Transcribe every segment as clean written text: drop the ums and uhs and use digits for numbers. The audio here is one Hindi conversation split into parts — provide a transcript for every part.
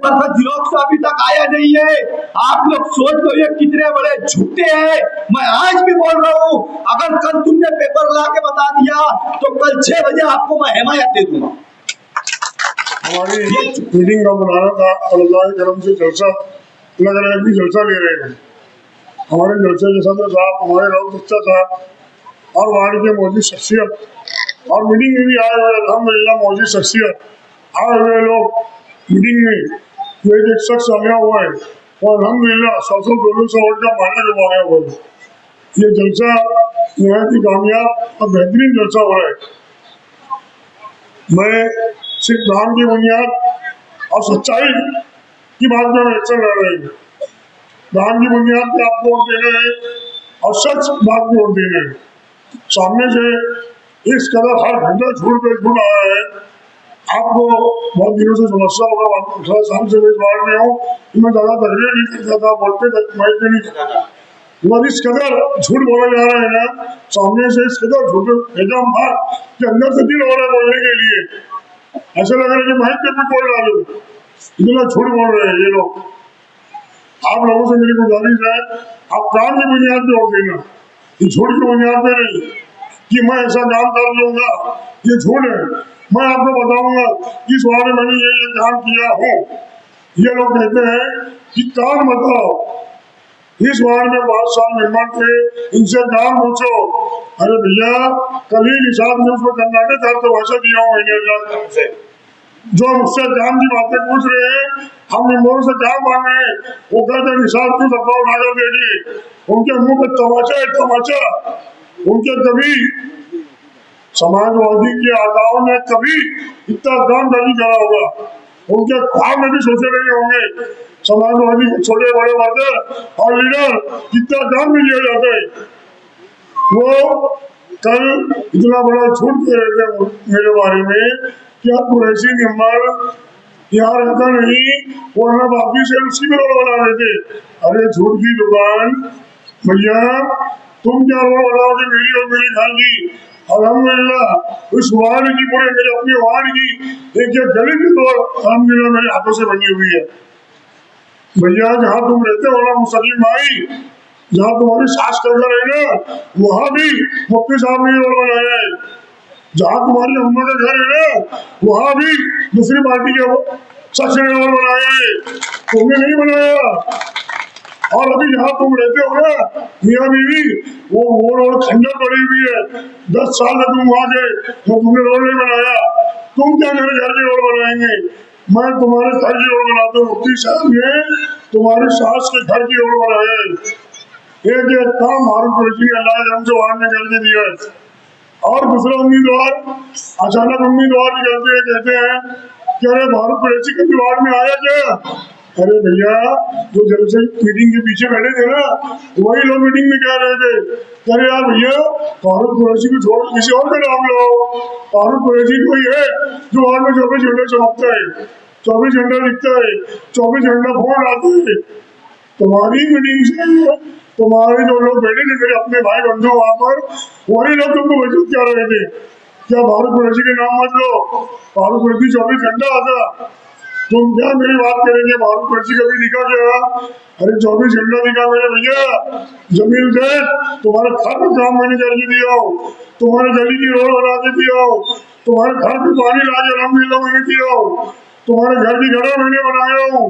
पर जिरोक्स अभी तक आया नहीं है। आप लोग सोच लो ये कितने बड़े झूठे हैं। मैं आज भी बोल रहा हूँ, अगर कल तुमने पेपर ला के बता दिया तो कल 6 बजे आपको मैं हिमायत दे दूंगा। हमारी मीटिंग का बुलाना था और अल्लाह के करम से जलसा लग रहा है कि जलसा ले रहे हैं। हमारे जलसे के सदर साहब, हमारे राउत गुप्ता साहब और वहाँ के मौजूद शख्सियत और मीटिंग में भी आए हुए अल्हम्दुलिल्लाह मौजूद शख्सियत आए हुए लोग मीटिंग में जो एक शख्स आया हुआ है और अल्हम्दुलिल्लाह 100-200 वोट का माना जो आया हुआ है। ये जलसा नहायत ही कामयाब और बेहतरीन जलसा हो रहा है। मैं सिर्फ नाम की बुनियाद और सच्चाई की बात में एक्शन लड़ रही हूँ। नाम की बुनियाद पे आपको वोट देना है और सच बात पे वोट देना है। सामने से इस कदर हर घंटा झूठ पे झूठ आ रहा है। आपको बहुत दिनों से समस्या होगा, 18 साल से मैं इस बार में हूँ, मैं ज्यादा तकरीर नहीं करता था, बोलते माइक पे नहीं करता था। मगर इस कदर झूठ बोला जा रहा है ना, सामने से इस कदर झूठ भेजा मार कि अंदर से दिल हो रहा है बोलने के लिए। ऐसा लग रहा है कि माइक पे भी बोल डालू, इतना झूठ बोल रहे हैं ये लोग। आप लोगों से मेरी गुजारिश है, आप काम की बुनियाद पे वोट देना, ये झूठ की बुनियाद पे नहीं कि मैं ऐसा काम कर लूंगा, ये झूठ है। मैं आपको बताऊंगा कि इस बार में मैंने ये काम किया हूँ। ये लोग कहते हैं कि काम बताओ, इस वार्ड में 5 साल मेहमान थे, इनसे काम पूछो। अरे भैया, कल ही निशाद में उसको कर्नाटक था तो वैसा दिया हूँ मैंने से जो मुझसे काम की बातें पूछ रहे हैं, हम मेंबरों से काम मांग रहे हैं, वो कहते निशाद क्यों सबका उठाकर देगी। उनके मुंह पे तमाचा है तमाचा। उनके कभी समाजवादी के आकाओं ने कभी इतना काम नहीं करा होगा, उनके ख्वाब में भी सोचे नहीं होंगे समाजवादी के छोटे बड़े वर्कर और लीडर कितना काम भी लिया जाता है। वो कल इतना बड़ा झूठ कह रहे थे मेरे बारे में कि आप कुरैशी मेंबर यहाँ रहता नहीं, वरना बाकी से उसी में रोड बना रहे थे। अरे झूठ की दुकान भैया, तुम क्या रोड बनाओगे मेरी और मेरी घर की। अल्हम्दुलिल्लाह उस वार्ड की, पूरे मेरे अपने वार्ड की एक गली की रोड अल्हम्दुलिल्लाह मेरे हाथों से बनी हुई है। भैया जहाँ तुम रहते हो ना मुस्लिम भाई, जहाँ तुम्हारी सास का घर है ना, वहाँ भी मुफ्ती साहब ने रोड बनाया है। जहाँ तुम्हारी अम्मा का घर है ना, वहाँ भी दूसरी पार्टी के शख्स ने रोड बनाया है, तुमने नहीं बनाया। और अभी जहाँ तुम रहते हो ना मियाँ बीवी, वो रोड खंडर पड़ी हुई है। 10 साल से तुम वहाँ गए तो तुमने रोड नहीं बनाया। तुम क्या मेरे घर की रोड बनाएंगे? मैं तुम्हारे घर की रोड बनाता हूँ। मुफ्ती साहब ने तुम्हारी सास के घर की रोड बनाया है। एक काम मारूफ कुरैशी ने अल्लाह हमसे वार्ड में करके दिया है। और दूसरा उम्मीदवार अचानक उम्मीदवार निकलते हैं, कहते हैं कि अरे मारूफ कुरैशी के वार्ड में आया क्या? अरे भैया, जो जलसे मीटिंग के पीछे बैठे थे ना, वही लोग मीटिंग में कह रहे थे, अरे यार भैया मारूफ कुरैशी को छोड़ किसी और का नाम लो। मारूफ कुरैशी कोई है जो वार्ड में 24 घंटे चमकता है, 24 घंटा दिखता है, 24 घंटा फोन आता है। तुम्हारी मीटिंग से तुम्हारे जो लोग बैठे थे मेरे अपने भाई बंधु वहां पर, वही लोग तुमको वजूद क्या रहे थे क्या मारूफ कुरैशी के नाम मत लो। मारूफ कुरैशी 24 घंटा आता, तुम क्या मेरी बात करेंगे? मारूफ कुरैशी कभी दिखा क्या? अरे 24 घंटा दिखा मेरे भैया। जमील से तुम्हारे घर में काम मैंने करके दिया हो, तुम्हारे गली की रोड बना के दिया हो, तुम्हारे घर में पानी ला के अल्हम्दुलिल्लाह मैंने दिया हो, तुम्हारे घर की घड़ा मैंने बनाया हूँ।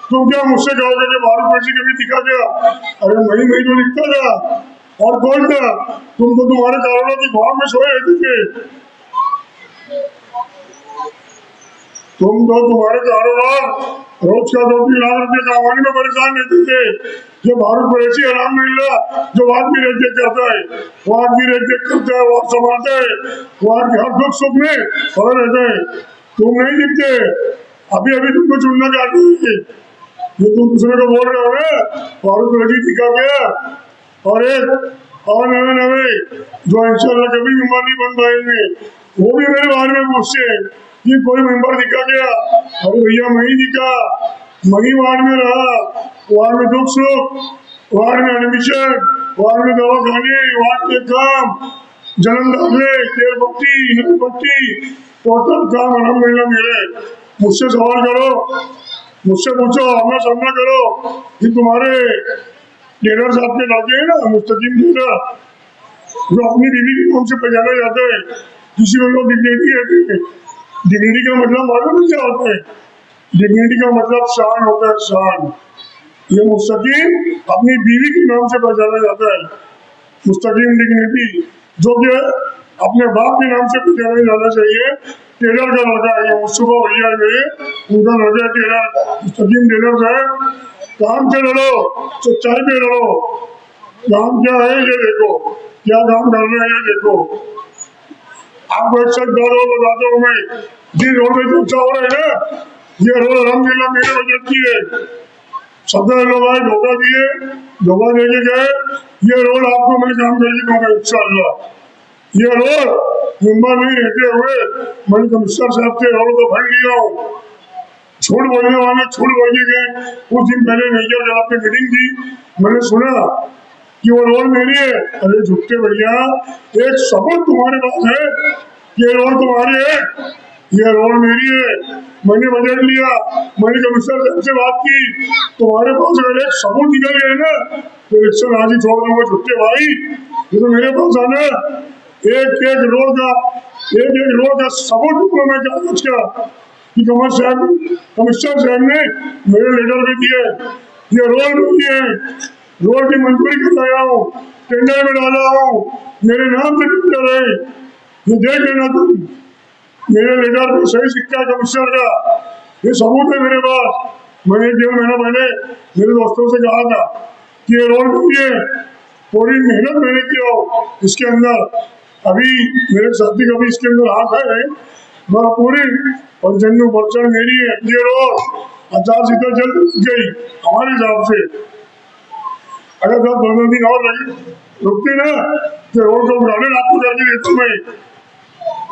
तुम क्या मुझसे कहोगे कि मारूफ कुरैशी कभी दिखा क्या? अरे मैं तो लिखता था। और कौन था? तुम तो तुम्हारे कारोबार की ख्वाब में सोए रहते थे। तुम तो तुम्हारे कारोबार रोज का 2-3 लाख रुपए कमाने में परेशान रहते थे। ये मारूफ कुरैशी अल्हम्दुलिल्लाह जो वार्ड की रेख करता है, वार्ड की रेख करता है, वार्ड संभालता है, वार्ड के हर दुख सुख में खड़ा रहता है। तुम नहीं दिखते। अभी अभी तुमको चुनना चाहते हैं, ये तुम दूसरे को बोल रहे हो ना मारूफ कुरैशी दिखा गया। और एक और नवे जो इंशाल्लाह कभी मेंबर नहीं बन पाएंगे, वो भी मेरे बारे में पूछते हैं कि कोई मेंबर दिखा गया? अरे भैया मैं ही दिखा, मैं ही वार्ड में रहा। वार्ड में दुख सुख, वार्ड में एडमिशन, वार्ड में दवाखाने, वार्ड के काम, जन्म दाखिले, तेल पट्टी, नल पट्टी, टोटल काम अल्हम्दुलिल्लाह मेरे। मुझसे सवाल करो मुझसे पूछो, आमना सामना करो कि तुम्हारे टेलर साहब के लड़के हैं ना, मुस्तकीम टेलर, जो अपनी बीवी के नाम से पहचाने जाते हैं, किसी को लोग डिग्निटी कहते हैं। डिग्निटी का मतलब मालूम नहीं क्या होता है? डिग्निटी का मतलब शान होता है, शान। ये मुस्तकीम अपनी बीवी के नाम से पहचाना जाता है, मुस्तकीम डिग्निटी, जो कि अपने बाप के नाम से पहचाना जाना चाहिए। टेलर का लड़का है ये, सुबह भैया मेरे, उनका लड़का टेलर, मुस्तकीम टेलर साहब। काम से लड़ो, सच्चाई पे लड़ो। काम क्या है ये देखो, क्या काम कर रहे हैं ये देखो। आपको एक सच बात और बताता हूँ मैं, जिस रोड में चर्चा हो रहा है ना, ये रोड अलहमदुलिल्लाह मेरे वजह की है। 17 लोग आए, धोखा दिए, धोखा दे के गए। ये रोड आपको मैं काम करके दूंगा इंशाअल्लाह। ये रोड मुंबई में रहते हुए मैंने कमिश्नर साहब से रोड को फंड लिया हूँ। झूठ बोलने वाले झूठ बोल के गए। कुछ दिन पहले मेजर साहब की मीटिंग थी, मैंने सुना कि वो रोड मेरी है। अरे झूठे भैया, एक सबूत तुम्हारे पास है? ये रोड तुम्हारी है, ये रोड मेरी है। मैंने बजट लिया, मैंने कमिश्नर साहब से बात की, तुम्हारे पास अगर एक सबूत निकल गए ना तो इलेक्शन आज ही छोड़ दूंगा। झूठे भाई, ये तो मेरे पास आना, एक एक रोड का सबूत दूंगा मैं कागज का कि कमिश्नर साहब ने मेरे लेटर भी दिए। ये रोड भी है, रोड की मंजूरी कराया हूँ, टेंडर में डाला हूँ, मेरे नाम से टेंडर है। ये देख लेना तुम, मेरे लेटर में सही सिक्का है कमिश्नर का, ये सबूत है मेरे पास। मैंने 1.5 महीना पहले मेरे दोस्तों से कहा था कि ये रोड नहीं है, पूरी मेहनत मैंने किया हो इसके अंदर। अभी मेरे साथी का भी इसके अंदर हाथ है, मैं पूरी 95% मेरी है। ये रोड आचार जल्द गई हमारे हिसाब से। अगर 10-15 दिन और रुकते ना तो रोड को उठाने आपको करके देता मैं।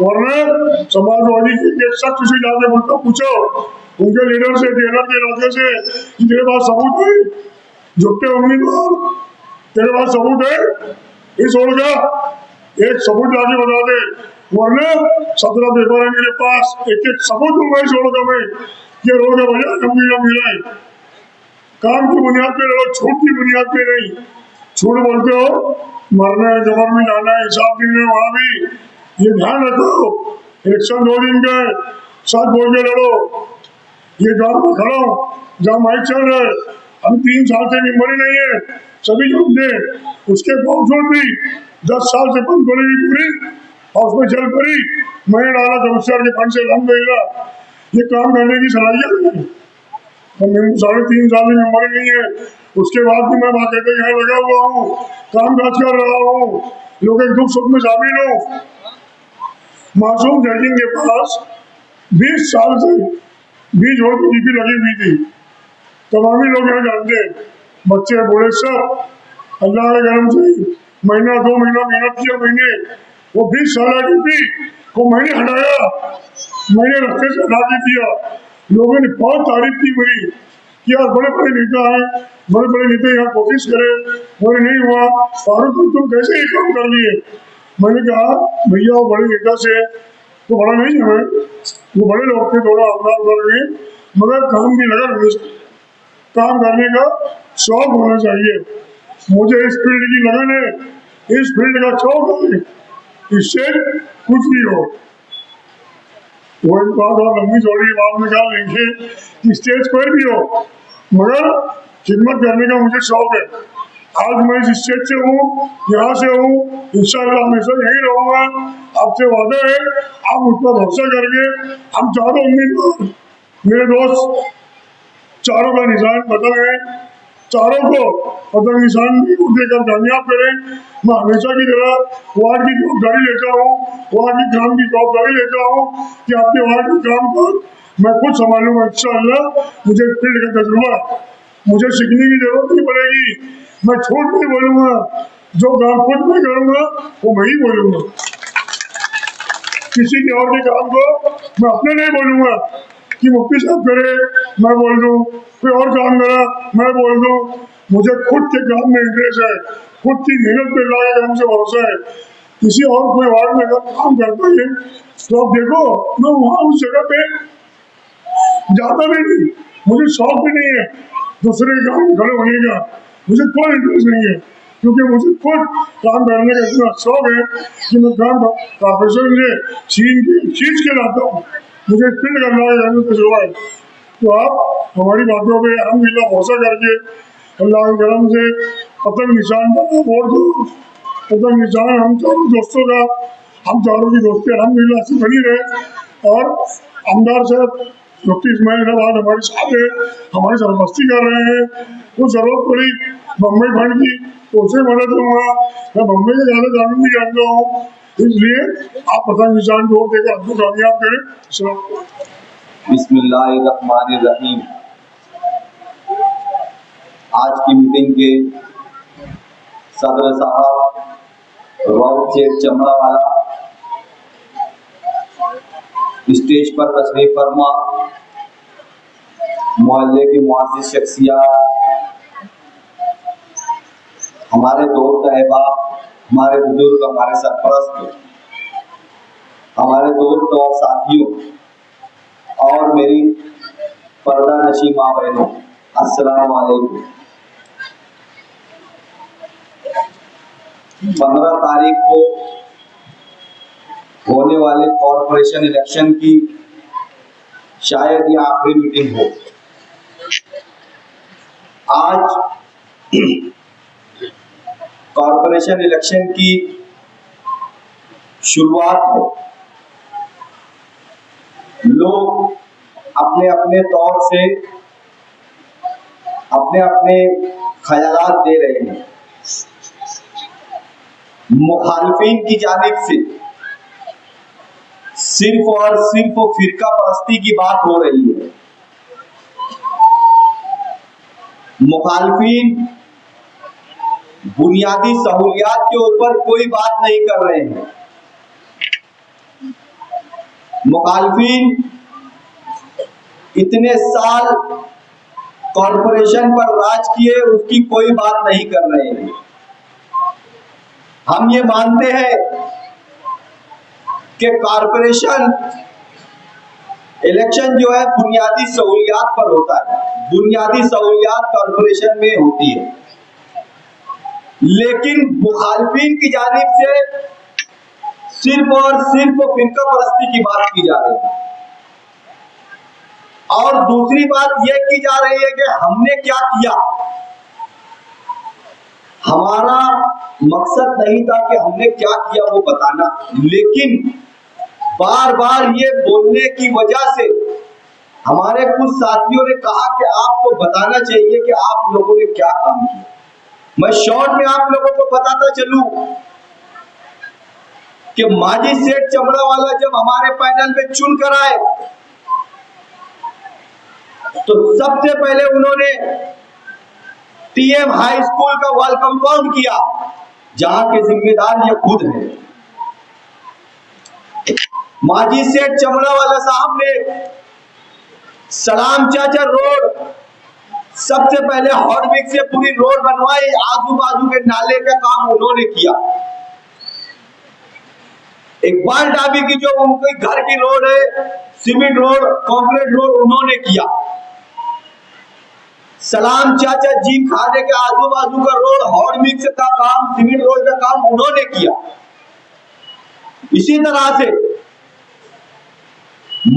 वरना समाजवादी के सख्त से जाके मुझको पूछो, उनके लीडर से, टेलर के इलाके से, तेरे पास सबूत है? झुकते उम्मीदवार, तेरे पास सबूत है इस रोड का? एक सबूत लाके बता दे, वरना 17 पेपर है मेरे पास, एक एक सबूत दूंगा इस रोड का मैं। ये रोड का वजह कमी मिला है। काम की बुनियाद पे लड़ो, झूठ की बुनियाद पे नहीं। झूठ बोलते हो, मरना है, जबर में जाना है, हिसाब देना है वहां भी। ये ध्यान रखो, इलेक्शन 2 दिन का है, सच बोल के लड़ो। ये जहाँ पर खड़ा हूँ, जहाँ माइक चल रहा है, हम 3 साल से मेंबर ही नहीं है, सभी जानते हैं। उसके बावजूद भी 10 साल से बंद पड़ेगी पूरी, और उसमें चल पड़ी। मैंने डाला कमिश्नर के फंड से, अलहमदुलिल्लाह ये काम करने की सलाहियत नहीं। 3.5 साल में मेंबर ही नहीं है, उसके बाद भी मैं बाकायदा यहाँ लगा हुआ हूँ, काम काज कर रहा हूँ, लोग एक दुख सुख में शामिल हूँ। मासूम जजिंग के पास 20 साल से 20 वोट की डीपी लगी हुई थी, तमामी लोग यहाँ जानते हैं, बच्चे बूढ़े सब। अल्लाह के करम से महीना 2 महीना मेहनत किया मैंने, वो 20 साल डीपी को मैंने हटाया, मैंने रस्ते से हटा के दिया। लोगों ने बहुत तारीफ की मेरी कि यार बड़े बड़े नेता हैं, बड़े बड़े नेता यहाँ कोशिश करे, बोले नहीं हुआ। फारूक तुम कैसे ये काम कर लिए? मैंने कहा भैया वो बड़े नेता से तो बड़ा नहीं है मैं, वो बड़े लोग थे, थोड़ा अपराध कर गए, मगर काम भी लगा रहने चाहिए, काम करने का शौक होना चाहिए। मुझे इस फील्ड की लगन है, इस फील्ड का शौक है, इससे कुछ भी हो। वो एक बात और लंबी चौड़ी बात में क्या लेंगे कि स्टेज पर भी हो, मगर खिदमत करने का मुझे शौक है। आज मैं इस स्टेज से हूँ, यहाँ से हूँ, इंशाअल्लाह हमेशा यही रहूँगा। आपसे वादा है, आप मुझ पर भरोसा करके, हम चारों उम्मीदवार, मेरे दोस्त, चारों का निशान पतंग है, चारों को पतंग निशान देकर कामयाब करें। मैं हमेशा की तरह वार्ड की जवाबदारी लेता हूँ, वार्ड की काम की जवाबदारी लेता हूँ कि आपके वार्ड के काम को मैं खुद संभालूंगा इंशाअल्लाह। मुझे फील्ड का तजुर्बा है, मुझे सीखने की जरूरत नहीं पड़ेगी। मैं झूठ नहीं बोलूंगा, जो काम खुद मैं करूंगा वो मैं ही बोलूंगा। किसी के और के काम को मैं अपने नहीं बोलूंगा कि मुफ्ती साहब करे मैं बोल दूं, कोई और काम करा मैं बोल दूं। मुझे खुद के काम में इंटरेस्ट है, खुद की मेहनत पे लाए काम से भरोसा है। किसी और कोई वार्ड में अगर काम करता है तो आप देखो, मैं वहां उस जगह पे जाता भी नहीं, मुझे शौक भी नहीं है दूसरे के काम में खड़े होने का, मुझे कोई इंटरेस्ट नहीं है, क्योंकि मुझे खुद काम करने का इतना शौक है कि मैं काम कॉर्पोरेशन से खींच के लाता हूँ। मुझे स्पिन करना है घर में कुछ हुआ है, तो आप हमारी बातों पे अल्हम्दुलिल्लाह भरोसा करके अल्लाह के करम से पतंग निशान का वोट दो। पतंग निशान हम चारों दोस्तों का, हम चारों की दोस्ती अल्हम्दुलिल्लाह से बनी रहे। और आमदार साहब मुफ्ती इस्माइल साहब आज हमारे साथ है, हमारी सरपरस्ती कर रहे हैं। वो जरूरत पड़ी बम्बई फंड की तो उसे मदद लूंगा, मैं बम्बई के ज़्यादा कानून भी जानता हूँ, इसलिए आप पतंग निशान को वोट देकर हमको कामयाब करें। बिस्मिल्लाहिर्रहमानिर्रहीम। आज की मीटिंग के सदर साहब राउत शेख चमड़ावाला, स्टेज पर तशरीफ फरमा, मोहल्ले की मुअज़्ज़िज़ शख्सियत, हमारे दोस्त अहबाब, हमारे बुजुर्ग, हमारे सरपरस्त, हमारे दोस्त और साथियों और मेरी पर्दा नशी माँ बहनों, अस्सलाम वालेकुम। 15 तारीख को होने वाले कॉरपोरेशन इलेक्शन की शायद ये आखिरी मीटिंग हो। आज कॉरपोरेशन इलेक्शन की शुरुआत है। लोग अपने अपने तौर से अपने अपने ख्यालात दे रहे हैं। मुखालिफिन की जानिब से सिर्फ और सिर्फ फिरका परस्ती की बात हो रही है। मुखालिफिन बुनियादी सहूलियात के ऊपर कोई बात नहीं कर रहे हैं। मुखालिफिन इतने साल कॉरपोरेशन पर राज किए, उसकी कोई बात नहीं कर रहे हैं। हम ये मानते हैं कि कॉरपोरेशन इलेक्शन जो है बुनियादी सहूलियात पर होता है, बुनियादी सहूलियात कॉरपोरेशन में होती है, लेकिन मुखालिफिन की जानिब से सिर्फ और सिर्फ फिरका परस्ती की बात की जा रही है। और दूसरी बात यह की जा रही है कि हमने क्या किया। हमारा मकसद नहीं था कि हमने क्या किया वो बताना, लेकिन बार बार ये बोलने की वजह से हमारे कुछ साथियों ने कहा कि आपको बताना चाहिए कि आप लोगों ने क्या काम किया। मैं शॉर्ट में आप लोगों को बताता चलूं कि माजी सेठ चमड़ावाला जब हमारे पैनल में चुन कर आए तो सबसे पहले उन्होंने टीएम हाई स्कूल का वॉल कंपाउंड किया, जहां के जिम्मेदार ये खुद हैं। माजी सेठ चमड़ावाला साहब ने सलाम चाचा रोड सबसे पहले हॉटविक से पूरी रोड बनवाई, आजू बाजू के नाले का काम उन्होंने किया। इकबाल डाबी की जो उनके घर की रोड है, सीमेंट रोड, कंक्रीट रोड, उन्होंने किया। सलाम चाचा जीप खाने के आजू बाजू का रोड, हॉट मिक्स का काम, सीमेंट रोड का काम उन्होंने किया। इसी तरह से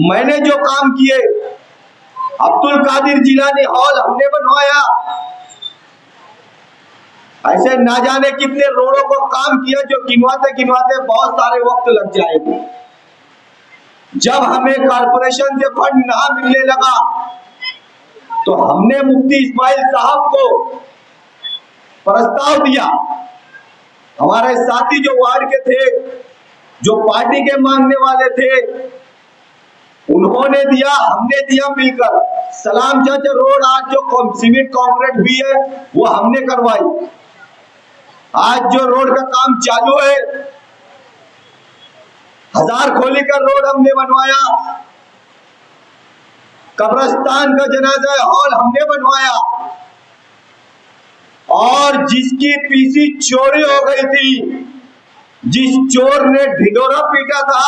मैंने जो काम किए, अब्दुल कादिर जिलानी हॉल हमने बनवाया, ऐसे ना जाने कितने रोडों को काम किया जो गिनवाते गिनवाते बहुत सारे वक्त लग जाएंगे। जब हमें कॉर्पोरेशन से फंड ना मिलने लगा तो हमने मुफ्ती इस्माइल साहब को प्रस्ताव दिया। हमारे साथी जो वार्ड के थे, जो पार्टी के मांगने वाले थे, उन्होंने दिया, हमने दिया मिलकर। सलाम चाचा रोड आज जो सीमेंट कंक्रीट भी है वो हमने करवाई। आज जो रोड का काम चालू है, हजार खोली का रोड हमने बनवाया। कब्रिस्तान का जनाजा हॉल हमने बनवाया। और जिसकी पीसी चोरी हो गई थी जिस चोर ने ढिंढोरा पीटा था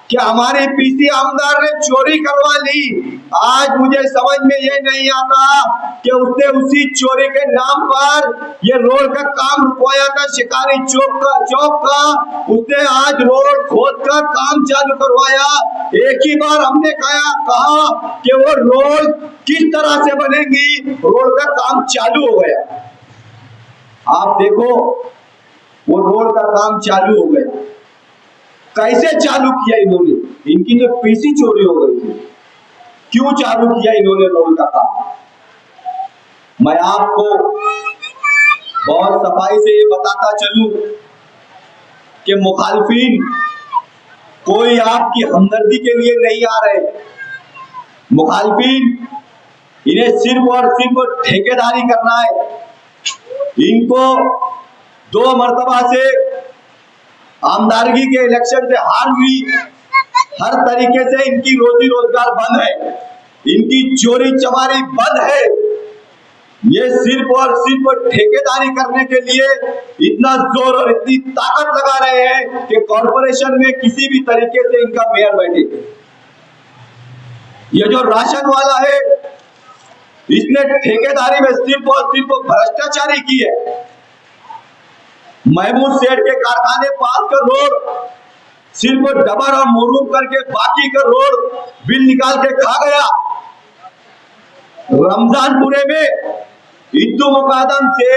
कि हमारे पीसी आमदार ने चोरी करवा ली, आज मुझे समझ में ये नहीं आता कि उसने उसी चोरी के नाम पर ये रोड का काम रुकवाया था, शिकारी चौक का उसने आज रोड खोद कर काम चालू करवाया। एक ही बार हमने कहा कि वो रोड किस तरह से बनेगी, रोड का काम चालू हो गया। आप देखो वो रोड का काम चालू हो गया। कैसे चालू किया इन्होंने? इनकी तो पीसी चोरी हो गई थी। क्यों चालू किया इन्होंने रोड का काम? मैं आपको बहुत सफाई से ये बताता चलूं कि मुखालफिन कोई आपकी हमदर्दी के लिए नहीं आ रहे। मुखालफिन इन्हें सिर्फ और सिर्फ ठेकेदारी करना है। इनको 2 मरतबा से आमदारगी के इलेक्शन से हार हुई। हर तरीके से इनकी रोजी रोजगार बंद है, इनकी चोरी चमारी बंद है। ये सिर्फ और सिर्फ ठेकेदारी करने के लिए इतना जोर और इतनी ताकत लगा रहे हैं कि कॉरपोरेशन में किसी भी तरीके से इनका मेयर बैठे। ये जो राशन वाला है, इसने ठेकेदारी में सिर्फ और सिर्फ भ्रष्टाचारी की है। महमूद सेठ के कारखाने पास का रोड सिर्फ डबर और मुरूम करके बाकी का रोड बिल निकाल के खा गया। रमजानपुरे में इद्दू मुकादम से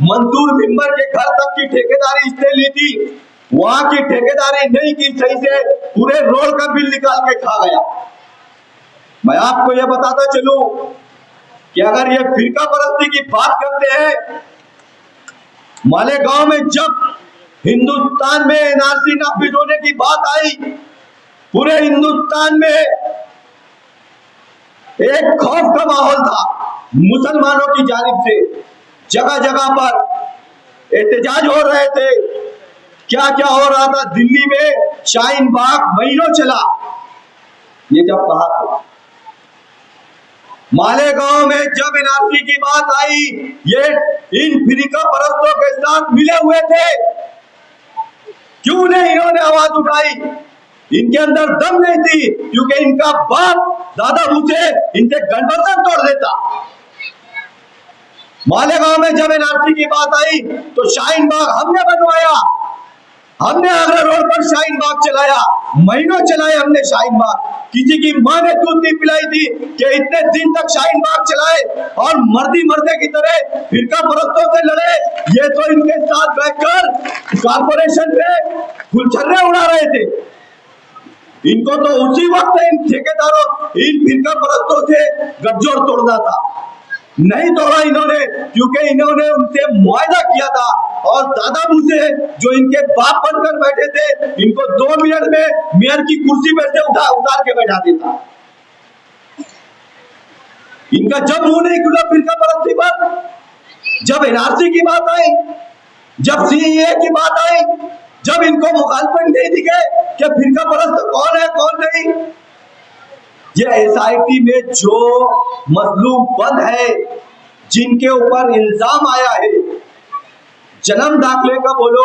मंसूर मिंबर के घर तक की ठेकेदारी इसने ली थी, वहां की ठेकेदारी नहीं की सही से, पूरे रोड का बिल निकाल के खा गया। मैं आपको यह बताता चलूं कि अगर ये फिरका परस्ती की बात करते हैं, मालेगांव में जब हिंदुस्तान में एनआरसी नाफिज होने की बात आई, पूरे हिंदुस्तान में एक खौफ का माहौल था। मुसलमानों की जानिब से जगह जगह पर एहतजाज हो रहे थे। क्या क्या हो रहा था दिल्ली में, शाहीन बाग महीनों चला। ये जब कहा था मालेगांव में जब एनआरसी की बात आई, ये इन फिरका परस्तों के साथ मिले हुए थे। क्यों नहीं इन्होंने आवाज उठाई? इनके अंदर दम नहीं थी, क्योंकि इनका बाप दादा भूसे इनसे गठबंधन तोड़ देता। मालेगांव में जब एनआरसी की बात आई तो शाहीन बाग हमने बनवाया, हमने आगरा रोड पर शाहीन बाग चलाया, महीनों चलाए हमने शाहीन बाग। किसी की मां ने दूध नहीं पिलाई थी कि इतने दिन तक शाहीन बाग चलाए और मर्दी मर्दे की तरह फिरका परस्तों से लड़े। ये तो इनके साथ बैठकर कॉर्पोरेशन में गुलछर्रे उड़ा रहे थे। इनको तो उसी वक्त इन ठेकेदारों, इन फिरका परस्तों से गठजोड़ तोड़ना था। नहीं तोड़ा इन्होंने, क्योंकि इन्होंने उनसे मुआहदा किया था और दादा भूसे जो इनके बाप बनकर बैठे थे, इनको 2 मिनट में मेयर की कुर्सी पर से उतार के बैठा देता। इनका जब मुंह नहीं खुला फिरका परस्ती पर। जब एनआरसी की बात आई, जब सीएए की बात आई, जब इनको मुखालफत नहीं दिखे कि फिरका परस्त कौन है कौन नहीं। ये एसआईटी में जो मजलूम बंद है, जिनके ऊपर इल्जाम आया है, जन्म दाखिले का बोलो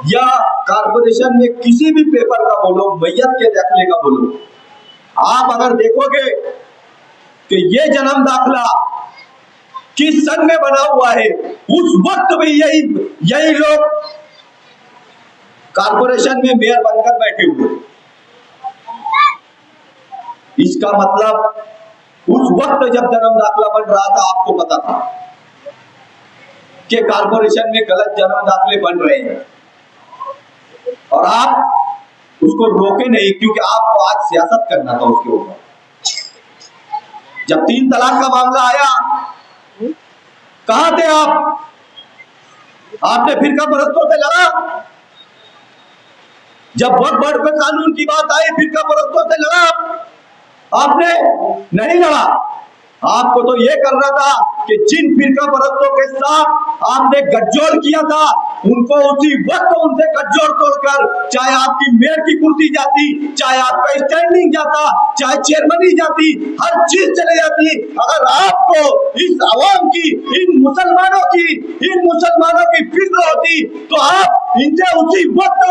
या कॉर्पोरेशन में किसी भी पेपर का बोलो, मैयत के दाखिले का बोलो, आप अगर देखोगे कि ये जन्म दाखिला किस सन में बना हुआ है, उस वक्त भी यही लोग कॉर्पोरेशन में मेयर बनकर बैठे हुए। इसका मतलब उस वक्त जब जन्म दाखिला बन रहा था, आपको पता था कि कॉर्पोरेशन में गलत जन्म दाखिले बन रहे हैं और आप उसको रोके नहीं, क्योंकि आपको आज सियासत करना था उसके ऊपर। जब 3 तलाक का मामला आया, कहां थे आप? आपने फिरका परस्तों से लड़ा। जब वक्फ बोर्ड पे कानून की बात आई, फिरका परस्तों से लड़ा आपने? नहीं लड़ा। आपको तो ये करना था कि जिन फिरका परस्तों के साथ आपने गठजोड़ किया था, उनको उसी वक्त उनसे गठजोड़ तोड़कर, चाहे आपकी मेयर की कुर्सी जाती, चाहे आपका स्टैंडिंग जाता, चाहे चेयरमैनी जाती, हर चीज चले जाती, अगर आपको इस आवाम की, इन मुसलमानों की फिक्र होती तो आप इनसे उसी वक्त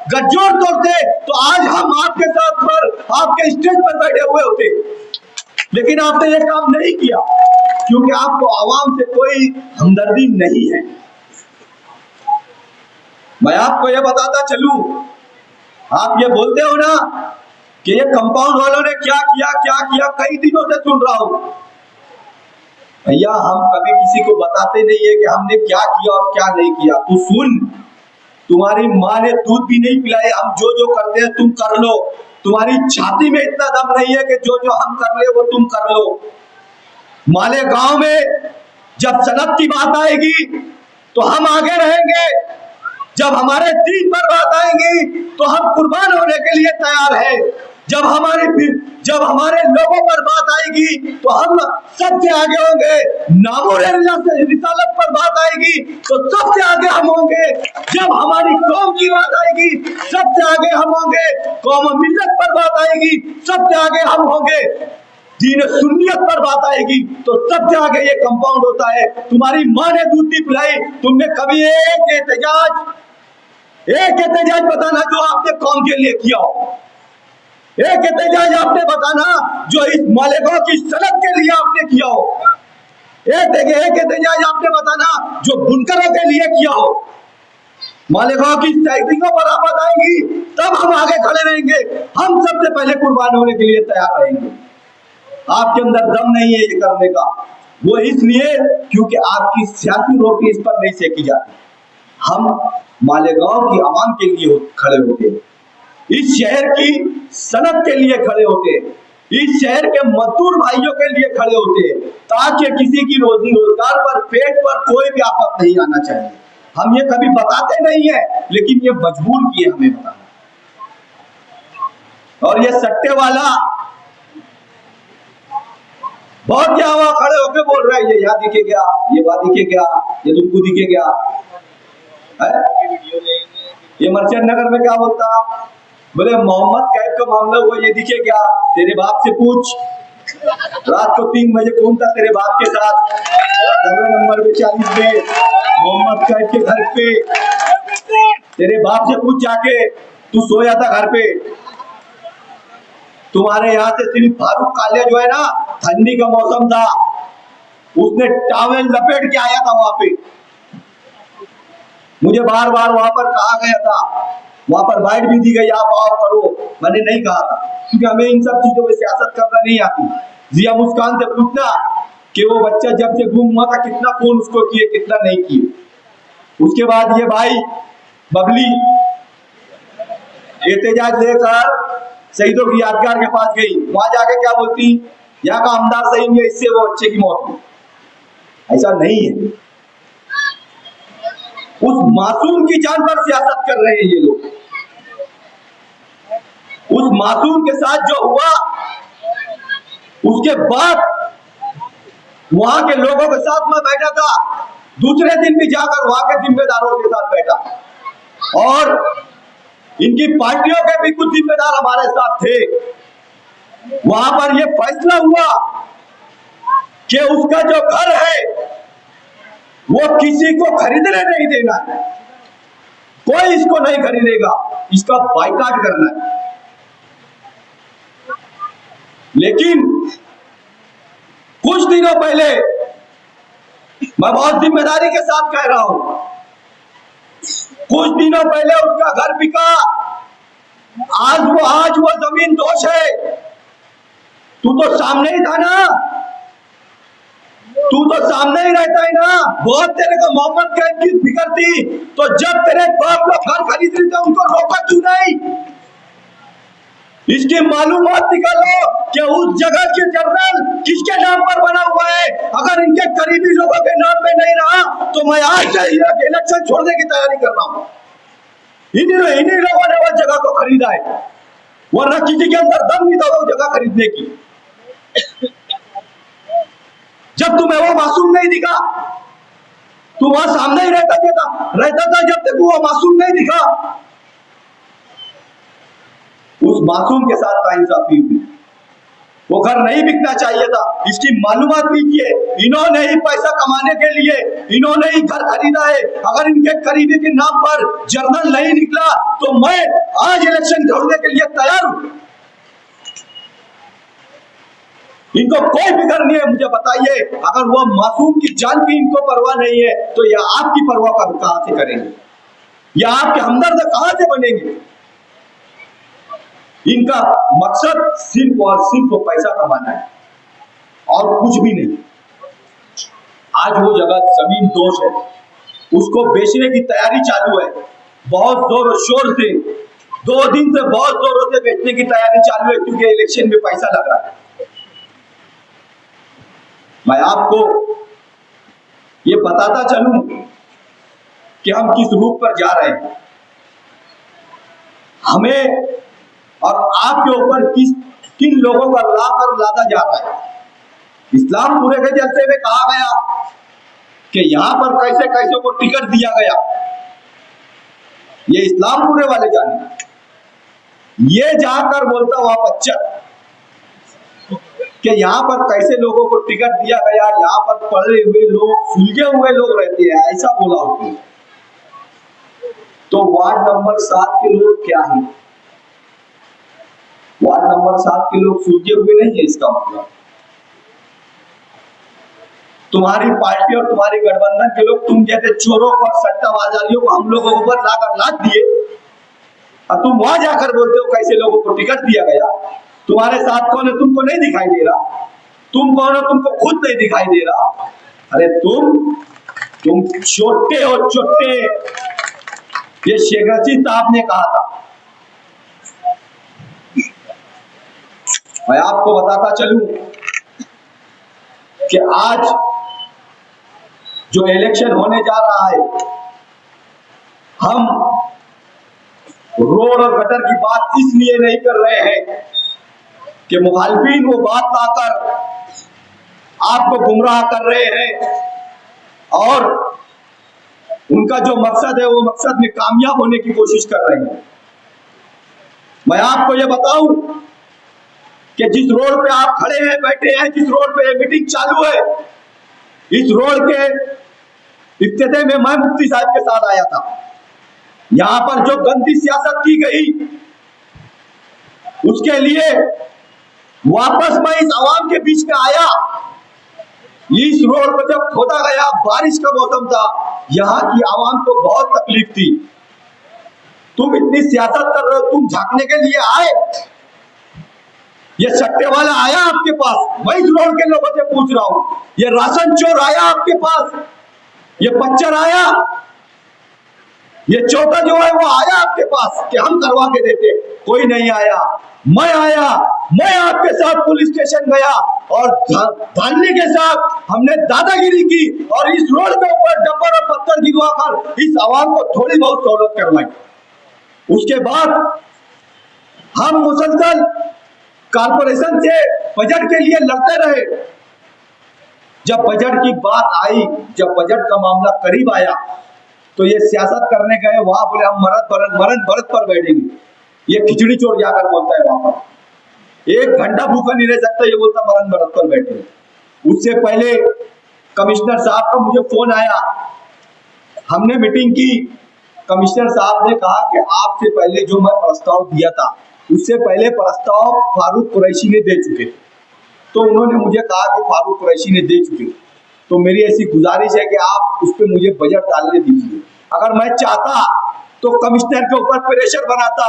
गठजोड़ तोड़ते, तो आज हम आपके साथ पर आपके स्टेज पर बैठे हुए होते। लेकिन आपने ये काम नहीं किया क्योंकि आपको आवाम से कोई हमदर्दी नहीं है। मैं आपको ये बताता चलूं, आप ये बोलते हो ना कि ये कंपाउंड वालों ने क्या किया, कई दिनों से सुन रहा हूं। भैया हम कभी किसी को बताते नहीं है कि हमने क्या किया और क्या नहीं किया। तू सुन, तुम्हारी माँ ने दूध भी नहीं पिलाए, हम जो जो करते हैं तुम कर लो। तुम्हारी छाती में इतना दम नहीं है कि जो जो हम कर रहे वो तुम कर लो। मालेगांव में जब सनत की बात आएगी तो हम आगे रहेंगे, जब हमारे दीन पर बात आएगी तो हम कुर्बान होने के लिए तैयार हैं, जब हमारे लोगों पर बात आएगी तो हम सबसे आगे होंगे, रिसालत पर बात आएगी तो सबसे आगे हम होंगे, जब हमारी कौम की बात आएगी सबसे आगे हम होंगे, कौम मिल्लत पर बात आएगी सबसे आगे हम होंगे, दीन सुन्नियत पर बात आएगी तो सबसे आगे ये कंपाउंड होता है। तुम्हारी माँ ने दूध नहीं पिलाई, तुमने कभी एक एहतजाज बताना जो आपने कौम के लिए किया हो, एक एहतजाज आपने बताना जो इस मालेगांव की सनत के लिए आपने किया हो, एक एहतजाज आपने बताना जो बुनकरों के लिए किया हो। मालेगांव की सैकड़ों पर आफत आएगी तब हम आगे खड़े रहेंगे, हम सबसे पहले कुर्बान होने के लिए तैयार रहेंगे। आपके अंदर दम नहीं है ये करने का, वो इसलिए क्योंकि आपकी सियासी रोटी इस पर नहीं सेकी जाती। हम मालेगांव की आवाम के लिए खड़े होते हैं, इस शहर की सनत के लिए खड़े होते हैं, इस शहर के मजदूर भाइयों के लिए खड़े होते हैं, ताकि किसी की रोजी रोजगार पर, पेट पर कोई भी आफत नहीं आना चाहिए। हम ये कभी बताते नहीं है, लेकिन ये मजबूर किए हमें बताना। और ये सट्टे वाला बहुत यहाँ वहां खड़े होकर बोल रहा है, ये यहाँ दिखे क्या, ये वहां दिखे क्या, ये तुमको दिखे क्या है? ये मर्चेंट नगर में क्या बोलता, बोले मोहम्मद कैफ का मामला हुआ, ये दिखे क्या, तेरे बाप से पूछ, रात को 3 बजे कौन था तेरे बाप के साथ 15 नंबर पे 40 पे मोहम्मद कैफ के घर पे, तेरे बाप से पूछ जाके, तू सोया था घर पे। तुम्हारे यहाँ से सिर्फ फारूक कालिया जो है ना, ठंडी का मौसम था, उसने टॉवेल लपेट के आया था वहां पे। मुझे बार बार वहां पर कहा गया था, वहां पर बाइट भी दी गई, आप आओ करो, मैंने नहीं कहा था क्योंकि हमें इन सब चीजों में सियासत करना नहीं आती। जिया मुस्कान से पूछना कि वो बच्चा जब से गुम हुआ था कितना फोन उसको किए, कितना नहीं किए। उसके बाद ये भाई बबली एहतजाज लेकर शहीदों की यादगार के पास गई, वहां जाके क्या बोलती, यहाँ का आमदार सही है, इससे वो बच्चे की मौत हुई। ऐसा नहीं है, उस मासूम की जान पर सियासत कर रहे हैं ये लोग। उस मासूम के साथ जो हुआ उसके बाद वहां के लोगों के साथ मैं बैठा था, दूसरे दिन भी जाकर वहां के जिम्मेदारों के साथ बैठा, और इनकी पार्टियों के भी कुछ जिम्मेदार हमारे साथ थे। वहां पर यह फैसला हुआ कि उसका जो घर है वो किसी को खरीदने नहीं देना है, कोई इसको नहीं खरीदेगा, इसका बाइकाट करना है। लेकिन कुछ दिनों पहले, मैं बहुत जिम्मेदारी के साथ कह रहा हूं, कुछ दिनों पहले उसका घर बिका, आज वो जमीन दोष है। तू तो सामने ही था ना, तू तो सामने ही रहता है ना। बहुत तेरे को मोहम्मद कैफ की फिक्र थी, तो जब तेरे बाप लोग घर खरीद रहे थे उनको रोका क्यों नहीं? इसकी मालूमात निकालो कि उस जगह के जर्नल किसके नाम पर बना हुआ है। अगर इनके करीबी लोगों के नाम पे नहीं रहा तो मैं आज से इलेक्शन छोड़ने की तैयारी कर रहा हूं। इन्हीं लोगों ने वो जगह को खरीदा है, वरना किसी के अंदर दम नहीं था वो जगह खरीदने की। जब तुम्हें वो मासूम नहीं दिखा, तू वहां सामने ही रहता था, जब तक वो मासूम नहीं दिखा, उस मासूम के साथ नाइंसाफी हुई। वो घर नहीं बिकना चाहिए था। इसकी मालूमात कीजिए। इन्होंने ही पैसा कमाने के लिए इन्होंने ही घर खरीदा है। अगर इनके करीबी के नाम पर जर्नल नहीं निकला तो मैं आज इलेक्शन लड़ने के लिए तैयार हूं। इनको कोई फिक्र नहीं है। मुझे बताइए, अगर वो मासूम की जान की इनको परवाह नहीं है तो ये आपकी परवाह कहां से करेंगे? या आपके हमदर्द कहां से बनेंगे? इनका मकसद सिर्फ और सिर्फ पैसा कमाना है और कुछ भी नहीं। आज वो जगह जमीन दोष है, उसको बेचने की तैयारी चालू है। बहुत जोर शोर से 2 दिन से बहुत जोरों से बेचने की तैयारी चालू है, क्योंकि इलेक्शन में पैसा लग रहा है। मैं आपको ये बताता चलूं कि हम किस रूट पर जा रहे हैं। हमें और आपके ऊपर किन लोगों का लादा जा रहा है। इस्लामपुरे के जलसे में कहा गया कि यहां पर कैसे कैसे को टिकट दिया गया। ये इस्लामपुरे वाले जाने। ये जाकर बोलता हुआ बच्चा कि यहाँ पर कैसे लोगों को टिकट दिया गया, यहाँ पर पढ़े हुए लोग, सुलझे हुए लोग रहते हैं, ऐसा बोला उसने। तो वार्ड नंबर 7 के लोग क्या है? वार्ड नंबर 7 के लोग सुलझे हुए नहीं है, इसका मतलब तुम्हारी पार्टी और तुम्हारी गठबंधन के लोग तुम जैसे चोरों और सट्टाबाजारियों को हम लोगों के ऊपर लाकर लाद दिए और तुम वहां जाकर बोलते हो कैसे लोगों को टिकट दिया गया। तुम्हारे साथ कौन है तुमको नहीं दिखाई दे रहा? तुम कौन हो तुमको खुद नहीं दिखाई दे रहा? अरे तुम छोटे हो, छोटे। ये शेख रशीद साहब ने कहा था। मैं आपको बताता चलूं कि आज जो इलेक्शन होने जा रहा है, हम रोड और गटर की बात इसलिए नहीं कर रहे हैं कि मुखालिफिन वो बात लाकर आपको गुमराह कर रहे हैं और उनका जो मकसद है वो मकसद में कामयाब होने की कोशिश कर रहे हैं। मैं आपको ये बताऊं कि जिस रोड पे आप खड़े हैं, बैठे हैं, जिस रोड पे ये मीटिंग चालू है, इस रोड के इफ्तिताह में मैं मुफ्ती साहब के साथ आया था। यहां पर जो गंदी सियासत की गई उसके लिए वापस मैं इस आवाम के बीच में आया। इस रोड पर जब खोदा गया, बारिश का मौसम था, यहाँ की आवाम को बहुत तकलीफ थी। तुम इतनी सियासत कर रहे हो, तुम झांकने के लिए आए? ये सट्टे वाला आया आपके पास? मैं इस रोड के लोगों से पूछ रहा हूं। ये राशन चोर आया आपके पास? ये बच्चर आया? ये चौथा जो है वो आया आपके पास कि हम करवा के देते? कोई नहीं आया। मैं आया, मैं आपके साथ पुलिस स्टेशन गया और धारने के साथ हमने दादागिरी की और इस रोड के ऊपर डब्बर और पत्थर गिरवाकर इस आवाम को थोड़ी बहुत सहूलत करवाई। उसके बाद हम मुसलसल कारपोरेशन से बजट के लिए लड़ते रहे। जब बजट की बात आई, जब बजट का मामला करीब आया तो ये सियासत करने गए, वहां बोले हम मरण भरत पर बैठेंगे। ये खिचड़ी चोर जाकर बोलता है वहां पर 1 घंटा भूखा नहीं रह सकता, ये बोलता मरण भरत पर बैठेंगे। उससे पहले कमिश्नर साहब का मुझे फोन आया, हमने मीटिंग की। कमिश्नर साहब ने कहा कि आपसे पहले जो मैं प्रस्ताव दिया था उससे पहले प्रस्ताव फारूक कुरैशी ने दे चुके। तो उन्होंने मुझे कहा कि फारूक कुरैशी ने दे चुके, तो मेरी ऐसी गुजारिश है कि आप उस पर मुझे बजट डालने दीजिए। अगर मैं चाहता तो कमिश्नर के ऊपर प्रेशर बनाता,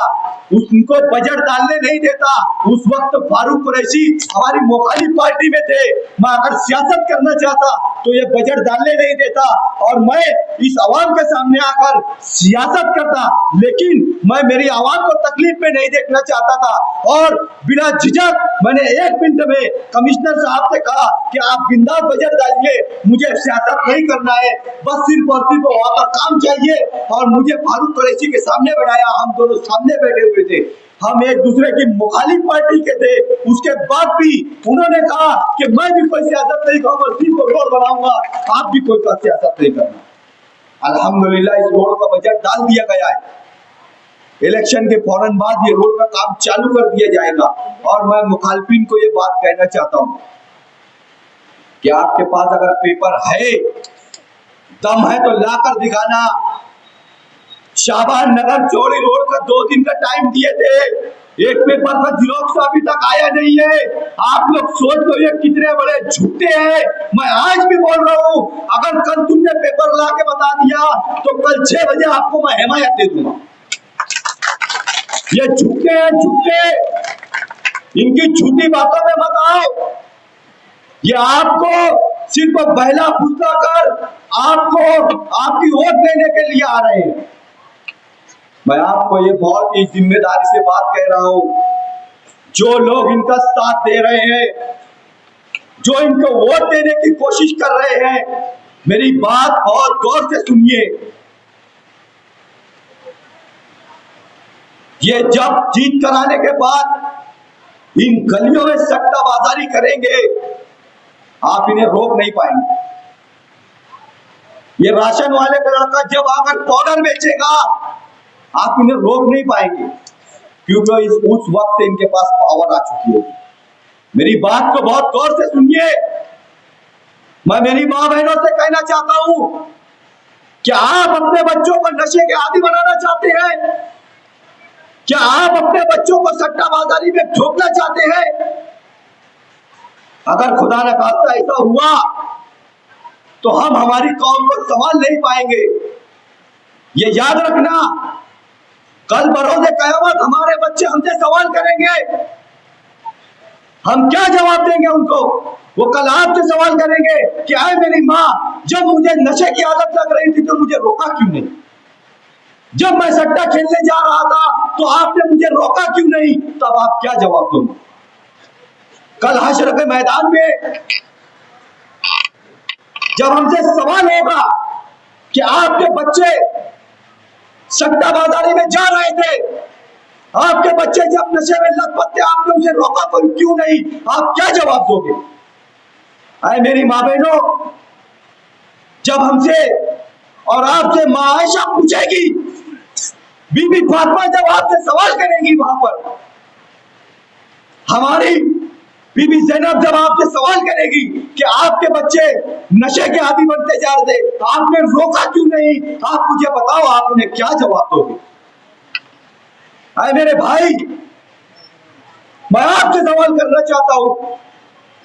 उनको बजट डालने नहीं देता। उस वक्त फारूक कुरैशी हमारी मुखालिफ पार्टी में थे। मैं अगर सियासत करना चाहता तो ये बजट डालने नहीं देता और मैं इस आवाम के सामने आकर सियासत करता। लेकिन मैं मेरी आवाम को तकलीफ में नहीं देखना चाहता था और बिना झिझक मैंने 1 मिनट में कमिश्नर साहब से कहा कि आप बिंदास बजट डालिए, मुझे सियासत नहीं करना है, बस सिर्फ और सिर्फ वहां पर काम चाहिए। और मुझे फारूक कुरैशी के सामने बैठाया, हम दोनों सामने बैठे हुए थे, हम एक दूसरे की मुखालिफ पार्टी के थे। उसके बाद भी उन्होंने कहा कि मैं भी कोई सियासत नहीं करूंगा, सिर्फ रोड बनाऊंगा, आप भी कोई सियासत नहीं करना। अल्हम्दुलिल्लाह इस रोड का बजट डाल दिया गया है। इलेक्शन के फौरन बाद ये रोड का काम चालू कर दिया जाएगा। और मैं मुखालफिन को ये बात कहना चाहता हूं कि आपके पास अगर पेपर है, दम है तो लाकर दिखाना। शाहबाद नगर चौड़ी रोड का 2 दिन का टाइम दिए थे, एक पेपर का जिरोक्स अभी तक आया नहीं है। आप लोग सोच लो ये कितने बड़े झूठे हैं। मैं आज भी बोल रहा हूं, अगर कल तुमने पेपर ला के बता दिया तो कल 6 बजे आपको मैं हिमायत दे दूंगा। ये झूठे हैं, झूठे, इनकी झूठी बातों में मत आओ। ये आपको सिर्फ बहला फुसला कर आपको आपकी वोट लेने के लिए आ रहे हैं। मैं आपको ये बहुत ही जिम्मेदारी से बात कह रहा हूं, जो लोग इनका साथ दे रहे हैं, जो इनको वोट देने की कोशिश कर रहे हैं, मेरी बात बहुत गौर से सुनिए। ये जब जीत कराने के बाद इन गलियों में सट्टाबाजारी करेंगे, आप इन्हें रोक नहीं पाएंगे। ये राशन वाले का लड़का जब आकर पाउडर बेचेगा, आप इन्हें रोक नहीं पाएंगे, क्योंकि उस वक्त इनके पास पावर आ चुकी होगी। मेरी बात को बहुत गौर से सुनिए। मैं मेरी मां बहनों से कहना चाहता हूं, क्या आप अपने बच्चों को नशे के आदी बनाना चाहते हैं? क्या आप अपने बच्चों को सट्टाबाजारी में ठोकना चाहते हैं? अगर खुदा न खास्ता ऐसा हुआ तो हम हमारी कौम को संभाल नहीं पाएंगे। ये याद रखना, कल बरोज़े क़यामत हमारे बच्चे हमसे सवाल करेंगे, हम क्या जवाब देंगे उनको? वो कल आपसे सवाल करेंगे कि आए मेरी माँ, जब मुझे नशे की आदत लग रही थी तो मुझे रोका क्यों नहीं? जब मैं सट्टा खेलने जा रहा था तो आपने मुझे रोका क्यों नहीं? तब आप क्या जवाब दोगे? कल हश्र के मैदान में जब हमसे सवाल होगा कि आपके बच्चे सट्टाबाजारी में जा रहे थे, आपके बच्चे जब नशे में लथपथ थे, आपने उसे रोका क्यों नहीं? आप क्या जवाब दोगे? अरे मेरी माँ बहनों, जब हमसे और आपसे माँ आयशा पूछेगी, बीबी फातिमा जब आपसे सवाल करेंगी, वहां पर हमारी बीबी ज़ैनब जब आपसे सवाल करेगी कि आपके बच्चे नशे के आदी बनते जा रहे थे, आपने रोका क्यों नहीं? आप मुझे बताओ, आप उन्हें क्या जवाब दोगे? अरे मेरे भाई, मैं आपसे सवाल करना चाहता हूं,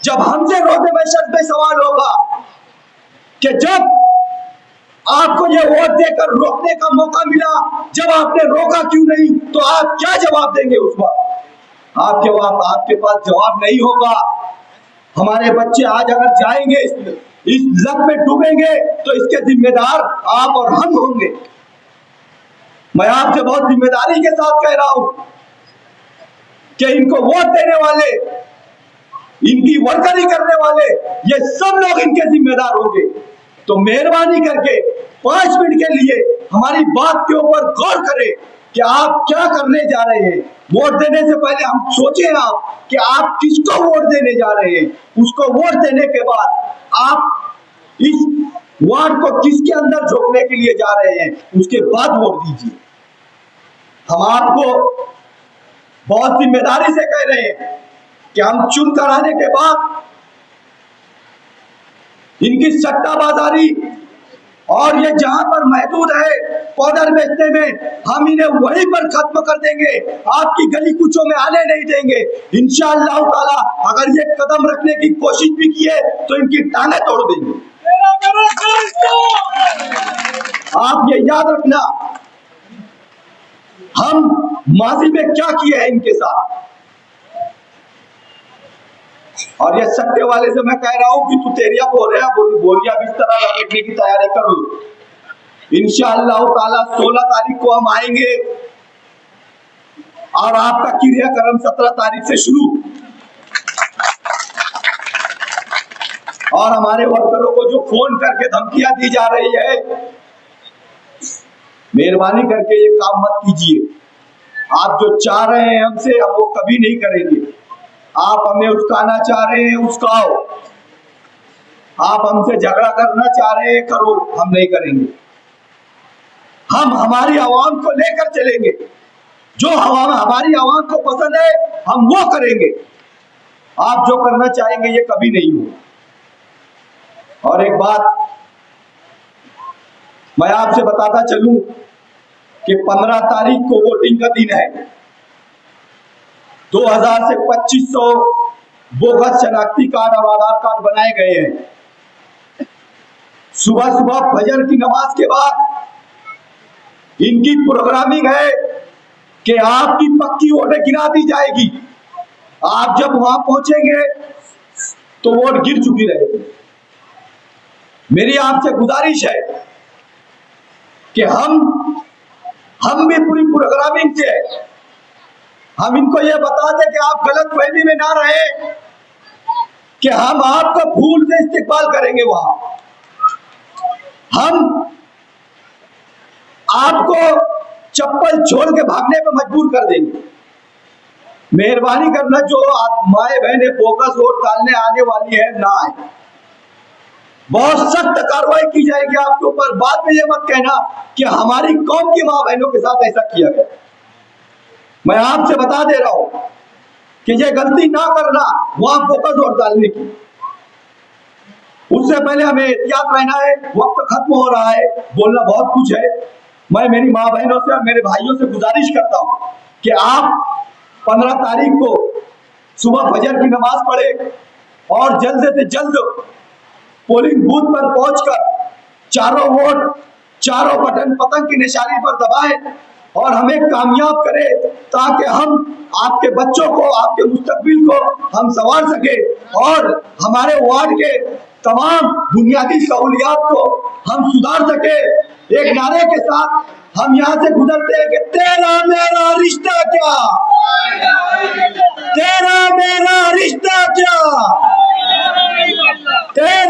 जब हमसे रोज़े महशर में सवाल होगा कि जब आपको ये वोट देकर रोकने का मौका मिला, जब आपने रोका क्यों नहीं, तो आप क्या जवाब देंगे उस वक्त? आपके पास जवाब नहीं होगा। हमारे बच्चे आज अगर जाएंगे इस लत में डूबेंगे तो इसके जिम्मेदार आप और हम होंगे। मैं आपसे बहुत जिम्मेदारी के साथ कह रहा हूं कि इनको वोट देने वाले, इनकी वर्करी करने वाले, ये सब लोग इनके जिम्मेदार होंगे। तो मेहरबानी करके 5 मिनट के लिए हमारी बात के ऊपर गौर करें कि आप क्या करने जा रहे हैं। वोट देने से पहले हम सोचें आप कि आप किसको वोट देने जा रहे हैं। उसको वोट देने के बाद आप इस वार्ड को किसके अंदर झोंकने के लिए जा रहे हैं, उसके बाद वोट दीजिए। हम आपको बहुत जिम्मेदारी से कह रहे हैं कि हम चुन कर आने के बाद इनकी सट्टाबाजारी और ये जहां पर महदूद है पाउडर बेचने में, हम इन्हें वहीं पर खत्म कर देंगे। आपकी गली कूचों में आने नहीं देंगे इंशाअल्लाह ताला। अगर ये कदम रखने की कोशिश भी किए तो इनकी टांगें तोड़ देंगे। आप ये याद रखना, हम माजी में क्या किए हैं इनके साथ। और ये सट्टे वाले से मैं कह रहा हूं कि तू तेरिया बोरिया बिस्तर लपेटने की तैयारी कर लो। इंशाअल्लाह ताला 16 तारीख को हम आएंगे और आपका क्रियाक्रम 17 तारीख से शुरू। और हमारे वर्करों को जो फोन करके धमकियां दी जा रही है, मेहरबानी करके ये काम मत कीजिए। आप जो चाह रहे हैं हमसे, हम वो कभी नहीं करेंगे। आप हमें उस्काना चाह रहे हैं, उस्काओ। आप हमसे झगड़ा करना चाह रहे हैं, करो, हम नहीं करेंगे। हम हमारी आवाम को लेकर चलेंगे। जो हमारी आवाम को पसंद है हम वो करेंगे। आप जो करना चाहेंगे ये कभी नहीं हो। और एक बात मैं आपसे बताता चलूं कि 15 तारीख को वोटिंग का दिन है। 2000 से 2500 बोगस शनाख्ती कार्ड और आधार कार्ड बनाए गए हैं। सुबह सुबह फजर की नमाज के बाद इनकी प्रोग्रामिंग है कि आपकी पक्की वोटें गिरा दी जाएगी। आप जब वहां पहुंचेंगे तो वोट गिर चुकी रहेगी। मेरी आपसे गुजारिश है कि हम भी पूरी प्रोग्रामिंग से हम इनको ये बता दें कि आप गलत फहमी में ना रहे कि हम आपका फूल से इस्तेकबाल करेंगे। वहां हम आपको चप्पल छोड़ के भागने पे मजबूर कर देंगे। मेहरबानी करना, जो माए बहने बोगस वोट डालने आने वाली है ना आए, बहुत सख्त कार्रवाई की जाएगी आपके ऊपर। बाद में ये मत कहना कि हमारी कौम की मां बहनों के साथ ऐसा किया गया। मैं आपसे बता दे रहा हूं कि ये गलती ना करना वहां बोगस वोट डालने की। उससे पहले हमें एहतियात रहना है। वक्त खत्म हो रहा है, बोलना बहुत कुछ है। मैं मेरी माँ बहनों से और मेरे भाइयों से गुजारिश करता हूं कि आप 15 तारीख को सुबह फजर की नमाज पढ़े और जल्द से जल्द पोलिंग बूथ पर पहुंचकर चारों वोट, चारों बटन पतंग की निशानी पर दबाएं और हमें कामयाब करें, ताकि हम आपके बच्चों को, आपके मुस्तकबिल को हम संवार सके और हमारे वार्ड के तमाम बुनियादी सहूलियात को हम सुधार सके। एक नारे के साथ हम यहाँ से गुजरते हैं कि तेरा मेरा रिश्ता क्या, तेरा मेरा रिश्ता क्या, तेरा